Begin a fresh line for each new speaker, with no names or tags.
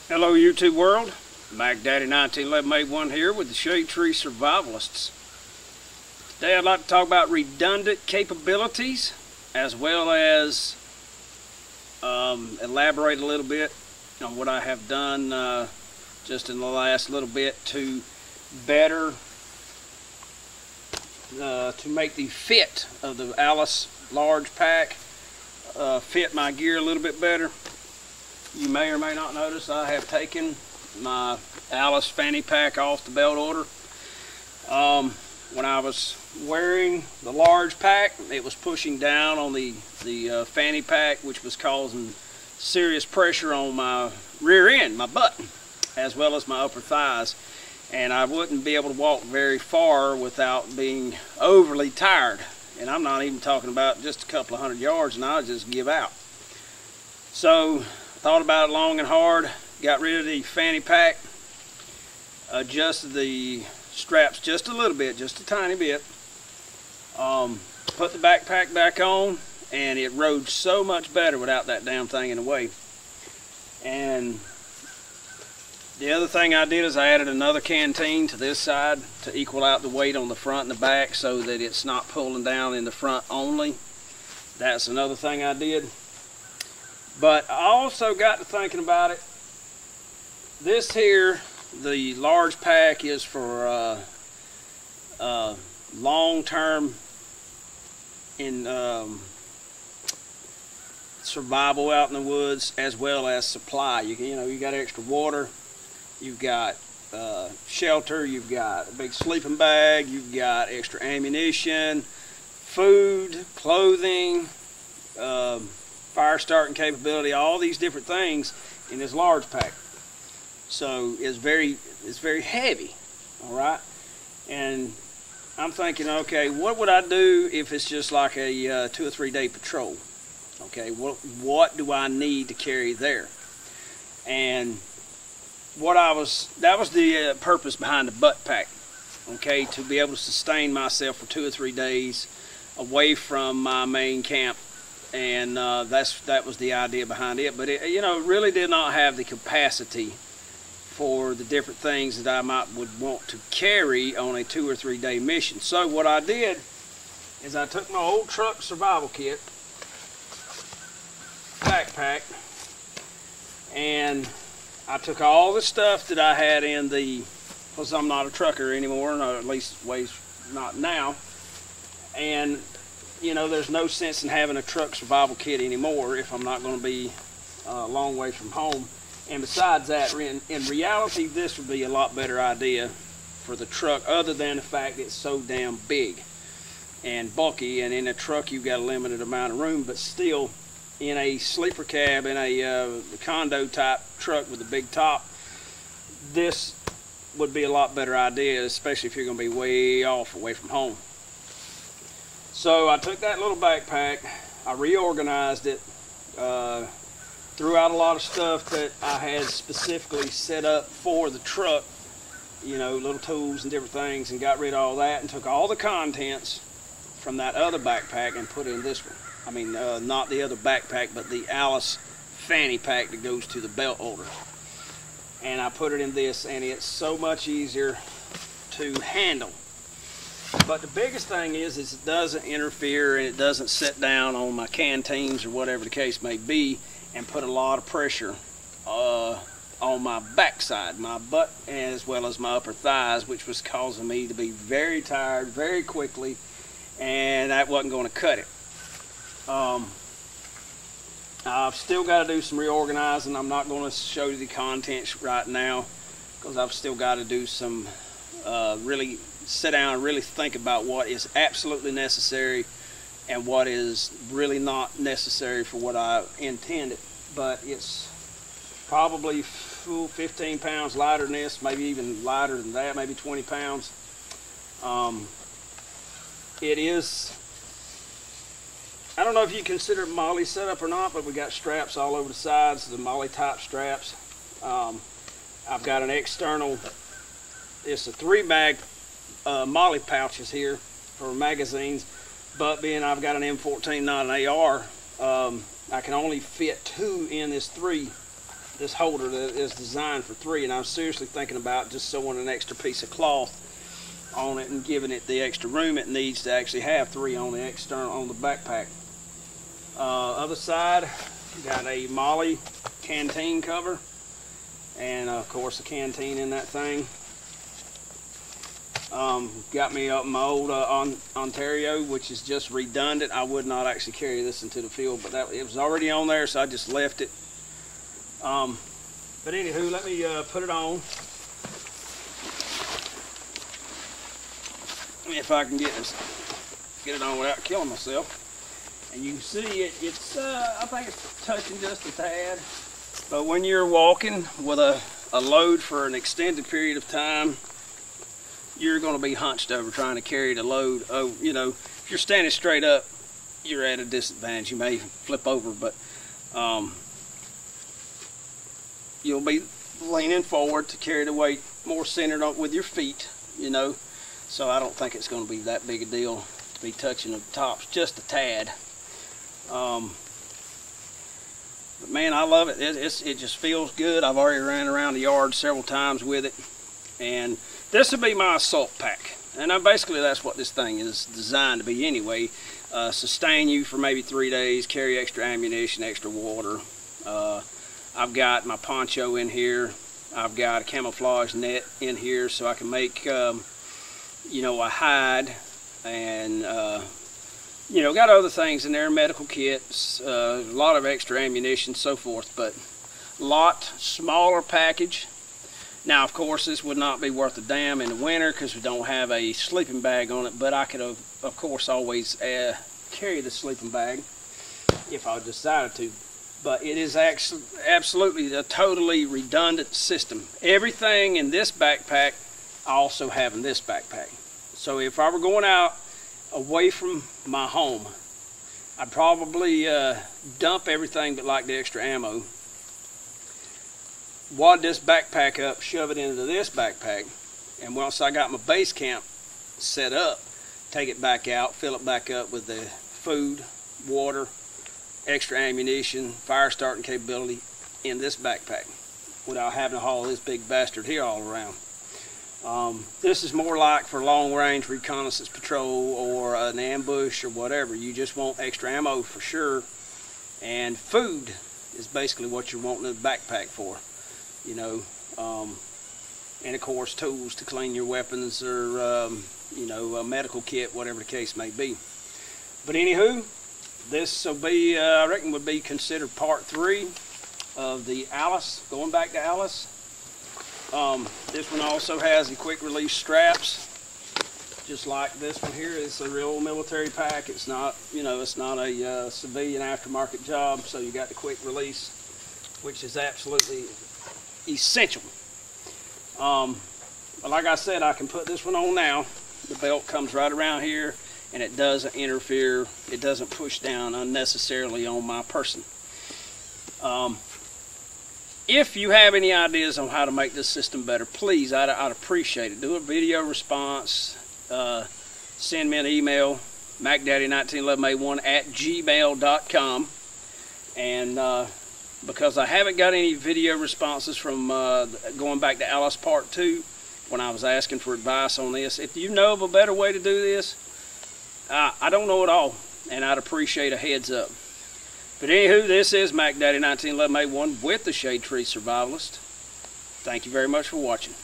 Hello YouTube world, Mac Daddy 1911A1 here with the Shade Tree Survivalists. Today I'd like to talk about redundant capabilities as well as elaborate a little bit on what I have done just in the last little bit to better to make the fit of the Alice large pack fit my gear a little bit better. You may or may not notice I have taken my Alice fanny pack off the belt order. When I was wearing the large pack, it was pushing down on the fanny pack, which was causing serious pressure on my rear end, my butt, as well as my upper thighs. And I wouldn't be able to walk very far without being overly tired. And I'm not even talking about just a couple of 100 yards and I'll just give out. So thought about it long and hard, got rid of the fanny pack, adjusted the straps just a little bit, just a tiny bit, put the backpack back on, and it rode so much better without that damn thing in the way. And the other thing I did is I added another canteen to this side to equal out the weight on the front and the back so that it's not pulling down in the front only. That's another thing I did. But I also got to thinking about it. This here, the large pack, is for long-term in survival out in the woods, as well as supply. You know, you got extra water, you've got shelter, you've got a big sleeping bag, you've got extra ammunition, food, clothing, fire starting capability, all these different things in this large pack. So it's very heavy, all right? And I'm thinking, okay, what would I do if it's just like a 2 or 3 day patrol? Okay, what do I need to carry there? And that was the purpose behind the butt pack, okay, to be able to sustain myself for 2 or 3 days away from my main camp. And that was the idea behind it. But it, you know, really did not have the capacity for the different things that I would want to carry on a 2 or 3 day mission. So what I did is I took my old truck survival kit backpack, and I took all the stuff that I had in the, because I'm not a trucker anymore, or at least ways not now, and you know, there's no sense in having a truck survival kit anymore if I'm not going to be a long way from home. And besides that, in reality, this would be a lot better idea for the truck, other than the fact it's so damn big and bulky. And in a truck, you've got a limited amount of room, but still, in a sleeper cab, in a condo type truck with a big top, this would be a lot better idea, especially if you're going to be way off away from home. So I took that little backpack, I reorganized it, threw out a lot of stuff that I had specifically set up for the truck, you know, little tools and different things, and got rid of all that and took all the contents from that other backpack and put in this one. I mean, not the other backpack, but the Alice fanny pack that goes to the belt holder. And I put it in this, and it's so much easier to handle. But the biggest thing is it doesn't interfere and it doesn't sit down on my canteens or whatever the case may be and put a lot of pressure on my backside, my butt, as well as my upper thighs, which was causing me to be very tired very quickly, and that wasn't going to cut it. I've still got to do some reorganizing. I'm not going to show you the contents right now because I've still got to do some really sit down and really think about what is absolutely necessary and what is really not necessary for what I intended. But it's probably 15 pounds lighter than this, maybe even lighter than that, maybe 20 pounds. It is, I don't know if you consider it MOLLE setup or not, but we got straps all over the sides, the MOLLE type straps. I've got an external, it's a 3-mag MOLLE pouches here for magazines, but being I've got an M14, not an AR, I can only fit 2 in this 3 this holder that is designed for 3, and I was seriously thinking about just sewing an extra piece of cloth on it and giving it the extra room it needs to actually have 3 on the external on the backpack. Other side, got a Molly canteen cover, and of course a canteen in that thing. Got me up my old Ontario, which is just redundant. I would not actually carry this into the field, but it was already on there, so I just left it. But anywho, let me put it on. If I can get it on without killing myself. And you can see it's I think it's touching just a tad. But when you're walking with a load for an extended period of time, you're going to be hunched over trying to carry the load. Oh, you know, if you're standing straight up, you're at a disadvantage. You may flip over, but you'll be leaning forward to carry the weight more centered on with your feet, you know. So I don't think it's going to be that big a deal to be touching the tops just a tad. But man, I love it. It just feels good. I've already ran around the yard several times with it, and this would be my assault pack. And basically that's what this thing is designed to be anyway. Sustain you for maybe 3 days, carry extra ammunition, extra water. I've got my poncho in here. I've got a camouflage net in here so I can make you know, a hide, and you know, got other things in there, medical kits, a lot of extra ammunition, so forth, but a lot smaller package. Now, of course, this would not be worth a damn in the winter because we don't have a sleeping bag on it, but I could, of course, always carry the sleeping bag if I decided to. But it is actually absolutely a totally redundant system. Everything in this backpack I also have in this backpack. So if I were going out away from my home, I'd probably dump everything but like the extra ammo, wad this backpack up, shove it into this backpack, and once I got my base camp set up, take it back out, fill it back up with the food, water, extra ammunition, fire starting capability in this backpack without having to haul this big bastard here all around. This is more like for long range reconnaissance patrol or an ambush or whatever. You just want extra ammo for sure, and food is basically what you're wanting a backpack for, you know, and of course tools to clean your weapons, or you know, a medical kit, whatever the case may be. But anywho, this will be I reckon would be considered part 3 of the Alice, going back to Alice. This one also has the quick release straps, just like this one here. It's a real military pack. It's not, you know, it's not a civilian aftermarket job, so you got the quick release, which is absolutely essential. But like I said, I can put this one on now. The belt comes right around here, and it doesn't interfere, it doesn't push down unnecessarily on my person. If you have any ideas on how to make this system better, please, I'd appreciate it. Do a video response, send me an email, macdaddy1911a1@gmail.com, and because I haven't got any video responses from going back to Alice Part 2 when I was asking for advice on this. If you know of a better way to do this, I don't know at all, and I'd appreciate a heads up. But anywho, this is MacDaddy1911A1 with the Shade Tree Survivalist. Thank you very much for watching.